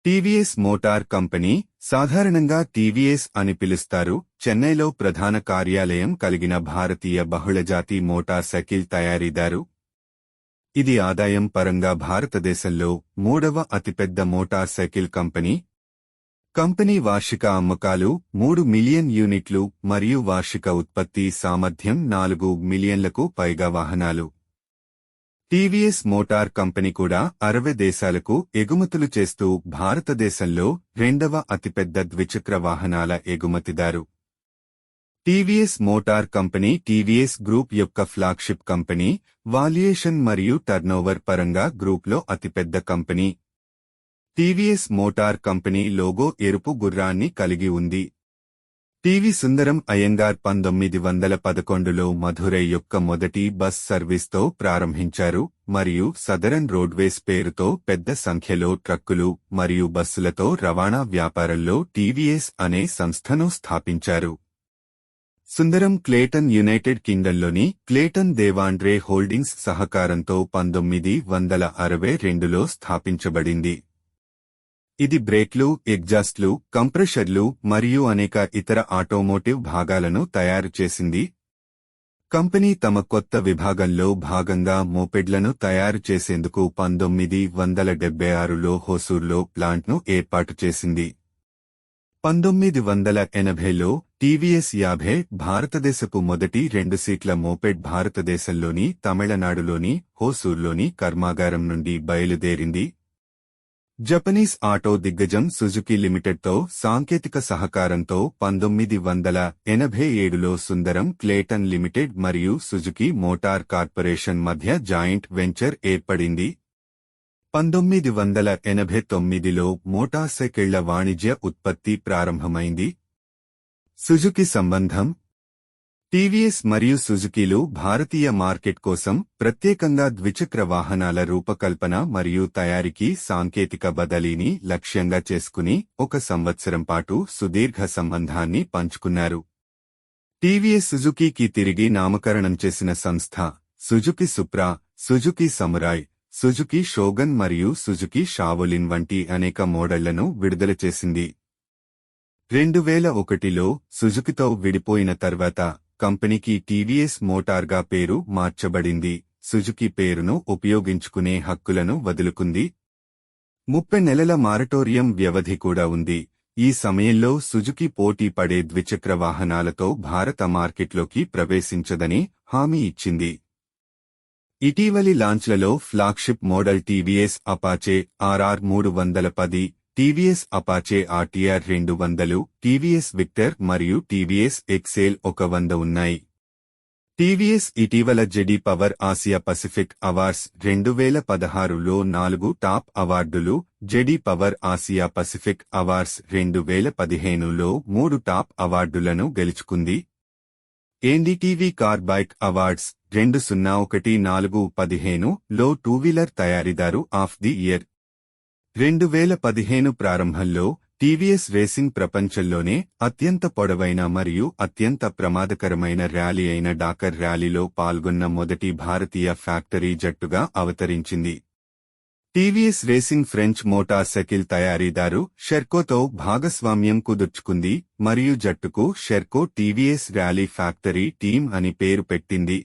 TVS motor company, సాధారణంగా TVS అని పిలుస్తారు, చెన్నైలో ప్రధాన కార్యాలయం కలిగిన భారతీయ బహుళజాతి మోటార్ సైకిల్ తయారీదారు. ఇది ఆదాయం పరంగా భారతదేశంలో మూడవ అతిపెద్ద మోటార్ సైకిల్ కంపెనీ. కంపెనీ వార్షిక అమ్మకాలు 3 మిలియన్ యూనిట్లు మరియు వార్షిక ఉత్పత్తి సామర్థ్యం 4 మిలియన్లకు పైగా వాహనాలు. టీవీఎస్ మోటార్ కంపెనీ కూడా 60 దేశాలకు ఎగుమతులు చేస్తూ భారతదేశంలో రెండవ అతిపెద్ద ద్విచక్ర వాహనాల ఎగుమతిదారు. TVS motor company TVS group యొక్క ఫ్లాగ్షిప్ కంపెనీ, వాల్యుయేషన్ మరియు టర్నోవర్ పరంగా గ్రూప్లో అతిపెద్ద company. TVS motor company logo ఎరుపు గుర్రాన్ని కలిగి ఉంది. టీవీ సుందరం అయ్యంగార్ 1911లో మధురై యొక్క మొదటి బస్ సర్వీస్తో ప్రారంభించారు మరియు సదరన్ రోడ్వేస్ పేరుతో పెద్ద సంఖ్యలో ట్రక్కులు మరియు బస్సులతో రవాణా వ్యాపారంలో టీవీఎస్ అనే సంస్థను స్థాపించారు. సుందరం క్లేటన్ యునైటెడ్ కింగ్డమ్లోని క్లేటన్ దేవాండ్రే హోల్డింగ్స్ సహకారంతో 1962లో స్థాపించబడింది. ఇది బ్రేక్లు, ఎగ్జాస్ట్లు, కంప్రెషర్లు మరియు అనేక ఇతర ఆటోమోటివ్ భాగాలను తయారు చేసింది. కంపెనీ తమ కొత్త విభాగంలో భాగంగా మోపెడ్లను తయారు చేసేందుకు 1976లో హోసూర్లో ప్లాంట్ను ఏర్పాటు చేసింది. 1980లో టీవీఎస్ 50 భారతదేశపు మొదటి 2 సీట్ల మోపెడ్ భారతదేశంలోని తమిళనాడులోని హోసూర్లోని కర్మాగారం నుండి బయలుదేరింది. జపనీస్ ఆటో దిగ్గజం సుజుకి లిమిటెడ్తో సాంకేతిక సహకారంతో 1987లో సుందరం క్లేటన్ లిమిటెడ్ మరియు సుజుకి మోటార్ కార్పొరేషన్ మధ్య జాయింట్ వెంచర్ ఏర్పడింది. 1989లో మోటార్ సైకిళ్ల వాణిజ్య ఉత్పత్తి ప్రారంభమైంది. సుజుకి సంబంధం. టీవీఎస్ మరియు సుజుకీలు భారతీయ మార్కెట్ కోసం ప్రత్యేకంగా ద్విచక్ర వాహనాల రూపకల్పన మరియు తయారీకి సాంకేతిక బదిలీని లక్ష్యంగా చేసుకుని 1 సంవత్సరం పాటు సుదీర్ఘ సంబంధాన్ని పంచుకున్నారు. టీవీఎస్ సుజుకీకి తిరిగి నామకరణం చేసిన సంస్థ Suzuki Supra, Suzuki samurai, Suzuki Shogun మరియు సుజుకి షావోలిన్ వంటి అనేక మోడళ్లను విడుదల చేసింది. 2001లో సుజుకితో విడిపోయిన తర్వాత కంపెనీకి టీవీఎస్ మోటార్గా పేరు మార్చబడింది. సుజుకి పేరును ఉపయోగించుకునే హక్కులను వదులుకుంది. 30 నెలల మారటోరియం వ్యవధి కూడా ఉంది. ఈ సమయంలో సుజుకి పోటీ పడే ద్విచక్ర వాహనాలతో భారత మార్కెట్లోకి ప్రవేశించదని హామీ ఇచ్చింది. ఇటీవలి లాంచ్లలో flagship model TVS Apache RR 310, TVS Apache RTR 200, TVS Victor మరియు టీవీఎస్ ఎక్సేల్ 100 ఉన్నాయి. టీవీఎస్ ఇటీవల JD power Asia Pacific awards 2016లో 4 టాప్ అవార్డులు, JD power Asia Pacific awards 2015లో 3 టాప్ అవార్డులను గెలుచుకుంది. ఎన్డీటీవీ కార్ బైక్ అవార్డ్స్ 2014-15లో టూవీలర్ తయారీదారు ఆఫ్ ది ఇయర్. 2015 ప్రారంభంలో టీవీఎస్ రేసింగ్ ప్రపంచంలోనే అత్యంత పొడవైన మరియు అత్యంత ప్రమాదకరమైన ర్యాలీ అయిన డాకర్ ర్యాలీలో పాల్గొన్న మొదటి భారతీయ ఫ్యాక్టరీ జట్టుగా అవతరించింది. TVS racing French motor cycle తయారీదారు షెర్కోతో భాగస్వామ్యం కుదుర్చుకుంది మరియు జట్టుకు షెర్కో టీవీఎస్ ర్యాలీ ఫ్యాక్టరీ టీమ్ అని పేరు పెట్టింది.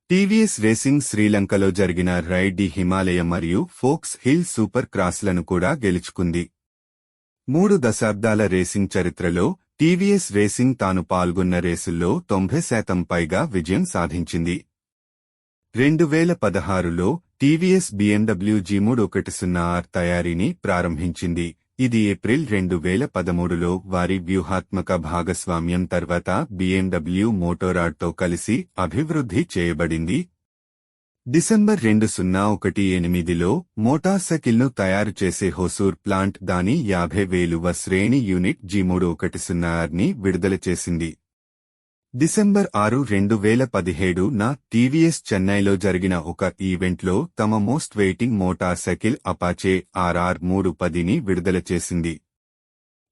టీవీఎస్ రేసింగ్ శ్రీలంకలో జరిగిన రైడ్ డి హిమాలయ మరియు ఫోక్స్ హిల్ సూపర్ క్రాస్లను కూడా గెలుచుకుంది. 3 దశాబ్దాల రేసింగ్ చరిత్రలో టీవీఎస్ రేసింగ్ తాను పాల్గొన్న రేసుల్లో 90% పైగా విజయం సాధించింది. 2016లో టీవీఎస్ BMW G310R తయారీని ప్రారంభించింది. ఇది ఏప్రిల్ 2013లో వారి వ్యూహాత్మక భాగస్వామ్యం తర్వాత BMW మోటోరాడ్తో కలిసి అభివృద్ధి చేయబడింది. డిసెంబర్ 2018లో మోటార్ సైకిల్ను తయారు చేసే హోసూర్ ప్లాంట్ దాని 50,000వ శ్రేణి యూనిట్ G310Rని విడుదల చేసింది. డిసెంబర్ 6, 2017న టీవీఎస్ చెన్నైలో జరిగిన ఒక ఈవెంట్లో తమ most waiting motorcycle Apache RR 310ని విడుదల చేసింది.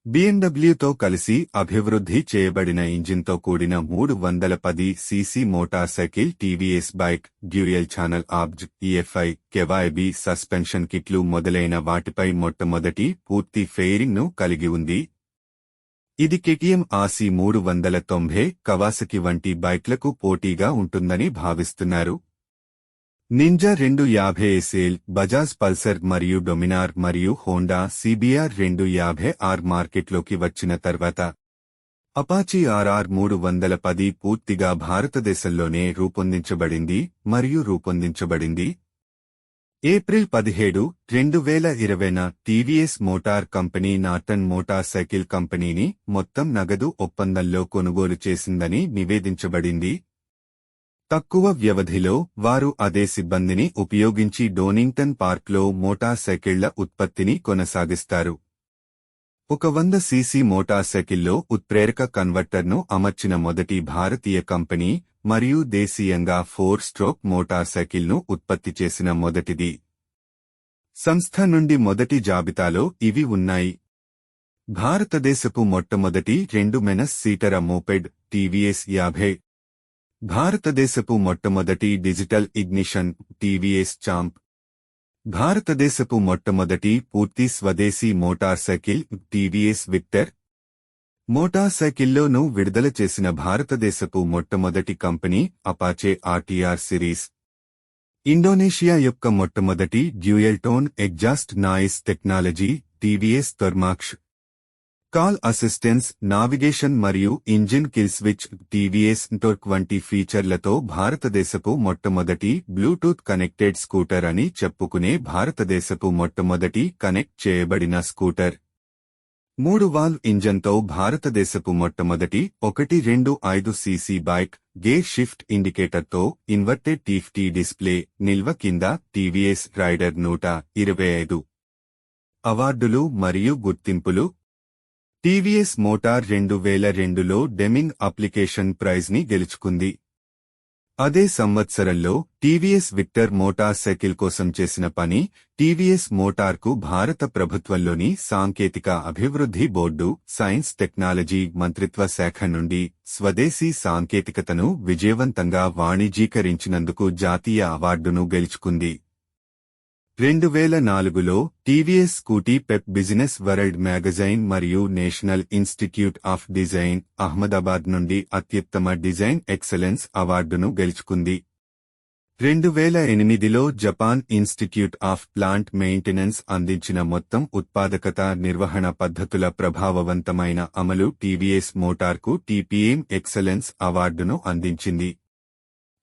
BMW కలిసి అభివృద్ధి చేయబడిన ఇంజిన్తో కూడిన 310 cc motorcycle TVS bike dual channel ABS EFI KYB suspension కిట్లు మొదలైన వాటిపై మొట్టమొదటి పూర్తి ఫెయిరింగ్ను కలిగి ఉంది. ఇది KTM RC 390 కవాసకి వంటి బైక్లకు పోటీగా ఉంటుందని భావిస్తున్నారు. నింజా 250 SL, బజాజ్ పల్సర్ మరియు డొమినార్ మరియు హోండా CBR 250R మార్కెట్లోకి వచ్చిన తర్వాత అపాచీ RR 310 పూర్తిగా భారతదేశంలోనే రూపొందించబడింది మరియు రూపొందించబడింది. ఏప్రిల్ 17, 2020న TVS motor company Norton motorcycle కంపెనీని మొత్తం నగదు ఒప్పందంలో కొనుగోలు చేసిందని నివేదించబడింది. తక్కువ వ్యవధిలో వారు అదే సిబ్బందిని ఉపయోగించి డోనింగ్టన్ పార్క్లో మోటార్ సైకిళ్ల ఉత్పత్తిని కొనసాగిస్తారు. ఒక 100 సీసీ మోటార్ సైకిల్లో ఉత్ప్రేరక కన్వర్టర్ను అమర్చిన మొదటి భారతీయ కంపెనీ మరియు దేశీయంగా 4-స్ట్రోక్ మోటార్ సైకిల్ను ఉత్పత్తి చేసిన మొదటిది. సంస్థ నుండి మొదటి జాబితాలో ఇవి ఉన్నాయి. భారతదేశపు మొట్టమొదటి 2 మెనస్ సీటర మోపెడ్ టీవీఎస్ 50. భారతదేశపు మొట్టమొదటి డిజిటల్ ఇగ్నిషన్ టీవీఎస్ చాంప్. భారతదేశపు మొట్టమొదటి పూర్తి స్వదేశీ మోటార్ సైకిల్ టీవీఎస్ విక్టర్. మోటార్ సైకిల్లోనూ విడుదల చేసిన భారతదేశపు మొట్టమొదటి company Apache RTR series. Indonesia యొక్క మొట్టమొదటి dual tone exhaust noise technology TVS థర్మాక్ష్. కాల్ అసిస్టెన్స్, నావిగేషన్ మరియు engine kill switch TVS torque వంటి ఫీచర్లతో భారతదేశపు మొట్టమొదటి బ్లూటూత్ కనెక్టెడ్ స్కూటర్ అని చెప్పుకునే భారతదేశపు మొట్టమొదటి కనెక్ట్ చేయబడిన స్కూటర్. 3 వాల్వ్ ఇంజన్తో భారతదేశపు మొట్టమొదటి 125 సీసీ బైక్. గేర్ షిఫ్ట్ ఇండికేటర్తో ఇన్వర్టెడ్ TFT డిస్ప్లే. నిల్వ కింద టీవీఎస్ రైడర్ 125. అవార్డులు మరియు గుర్తింపులు. టీవీఎస్ మోటార్ 2002లో డెమింగ్ అప్లికేషన్ ప్రైజ్ని గెలుచుకుంది. అదే సంవత్సరంలో టీవీఎస్ విక్టర్ మోటార్ సైకిల్ కోసం చేసిన పని టీవీఎస్ మోటార్కు భారత ప్రభుత్వంలోని సాంకేతిక అభివృద్ధి బోర్డు, సైన్స్ టెక్నాలజీ మంత్రిత్వ శాఖ నుండి స్వదేశీ సాంకేతికతను విజయవంతంగా వాణిజ్యీకరించినందుకు జాతీయ అవార్డును గెలుచుకుంది. 2004లో TVS Scooty Pep business world magazine మరియు national institute of design, Ahmedabad నుండి అత్యుత్తమ డిజైన్ ఎక్సలెన్స్ అవార్డును గెలుచుకుంది. 2008లో Japan institute of plant maintenance అందించిన మొత్తం ఉత్పాదకత నిర్వహణ పద్ధతుల ప్రభావవంతమైన అమలు టీవీఎస్ మోటార్కు TPM ఎక్సలెన్స్ అవార్డును అందించింది.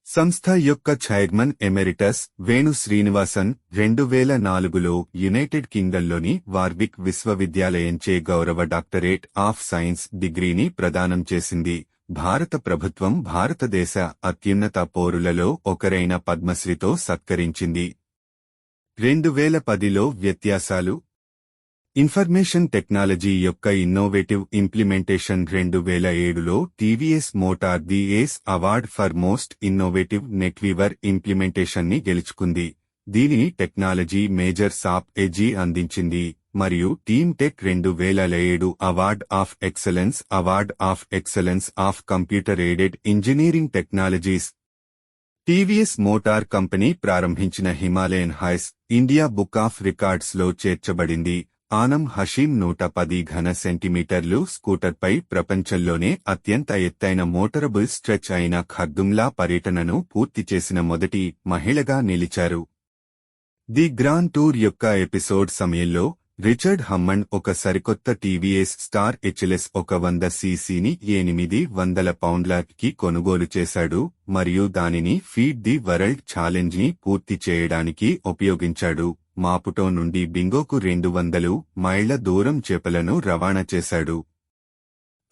సంస్థ యొక్క చైర్మన్ ఎమెరిటస్ వేణు శ్రీనివాసన్ 2004లో యునైటెడ్ కింగ్డమ్లోని వార్విక్ విశ్వవిద్యాలయంచే గౌరవ డాక్టరేట్ ఆఫ్ సైన్స్ డిగ్రీని ప్రదానం చేసింది. భారత ప్రభుత్వం భారతదేశ అత్యున్నత పౌరులలో ఒకరైన పద్మశ్రీతో సత్కరించింది. 2010లో వ్యత్యాసాలు. ఇన్ఫర్మేషన్ టెక్నాలజీ యొక్క ఇన్నోవేటివ్ ఇంప్లిమెంటేషన్ 2007లో TVS motor the ace award for most innovative NetWeaver ఇంప్లిమెంటేషన్ని గెలుచుకుంది. దీనిని టెక్నాలజీ మేజర్ సాప్ ఎజీ అందించింది మరియు team tech 2007 award of excellence of computer aided engineering technologies. TVS motor company ప్రారంభించిన Himalayan highs India book of రికార్డ్స్లో చేర్చబడింది. ఆనం హషీం 110 ఘన సెంటీమీటర్లు స్కూటర్పై ప్రపంచంలోనే అత్యంత ఎత్తైన మోటరబుల్ స్ట్రెచ్ అయిన ఖర్దుంగ్లా పర్యటనను పూర్తి చేసిన మొదటి మహిళగా నిలిచారు. ది గ్రాండ్ టూర్ యొక్క ఎపిసోడ్ సమయంలో రిచర్డ్ హమ్మన్ ఒక సరికొత్త టీవీఎస్ స్టార్ HLS 100 సీసీని 800 పౌండ్లకి కొనుగోలు చేశాడు మరియు దానిని ఫీడ్ ది వరల్డ్ ఛాలెంజ్ని పూర్తి చేయడానికి ఉపయోగించాడు. మాపుటో నుండి బింగోకు 200 మైళ్ల దూరం చేపలను రవాణా చేశాడు.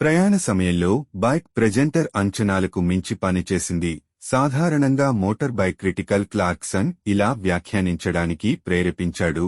ప్రయాణ సమయంలో బైక్ ప్రెజెంటర్ అంచనాలకు మించి పనిచేసింది. సాధారణంగా మోటార్ బైక్ క్రిటికల్ క్లార్క్సన్ ఇలా వ్యాఖ్యానించడానికి ప్రేరేపించాడు.